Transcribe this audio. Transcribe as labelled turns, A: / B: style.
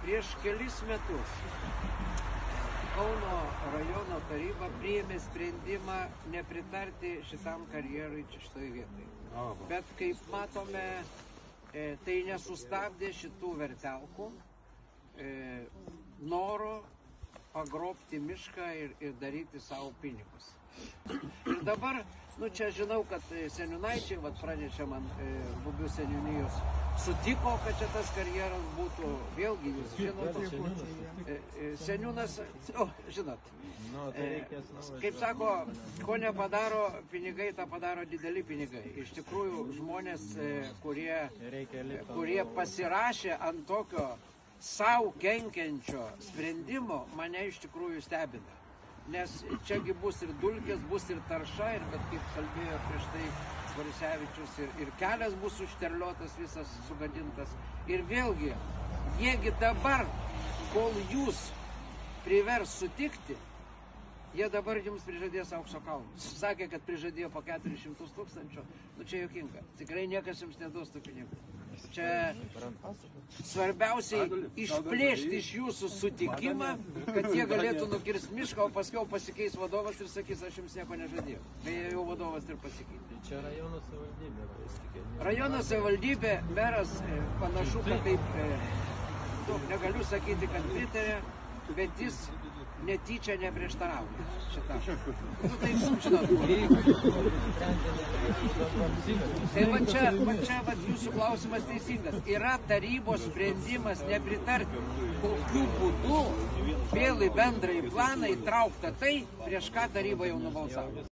A: Prieš kelis metus Kauno rajono taryba priėmė sprendimą nepritarti šitam karjerui šitoje vietoje. Bet kaip matome, tai nesustabdė šitų vertelkų noro pagrobti mišką ir daryti savo pinigus. Ir dabar, čia žinau, kad seniūnaičiai, pranešė man Bubių seniūnijos, sutiko, kad čia tas karjeras būtų, vėlgi jūs žinot, seniūnas, žinot, kaip sako, ko nepadaro pinigai, tą padaro dideli pinigai. Iš tikrųjų, žmonės, kurie pasirašė ant tokio savo kenkiančio sprendimo, mane iš tikrųjų stebina. Nes čiagi bus ir dulkės, bus ir tarša, ir bet kaip kalbėjo prieš tai Borisevičius, ir kelias bus užterliotas, visas sugadintas. Ir vėlgi, jiegi dabar, kol jūs privers sutikti, jie dabar jums prižadės aukso kalnus. Sakė, kad prižadėjo po 400 000, čia juokinga. Tikrai niekas jums neduos tų pinigų. Čia svarbiausiai išplėšti iš jūsų sutikimą, kad jie galėtų nukirsti mišką, o paskiau pasikeis vadovas ir sakys, aš jums nieko nežadėjau. Beje, jau vadovas ir pasikeitė.
B: Čia rajono savivaldybė.
A: Rajono savivaldybė, meras panašu, kad taip, negaliu sakyti, kad pritarė, bet jis netyčia neprieštarauja šitą. Tai žinot. Tai va čia jūsų klausimas teisingas. Yra tarybos sprendimas nepritarti. Kokiu būdu vėl į bendrąjį planą įtraukta tai, prieš ką taryba jau nubalsavo.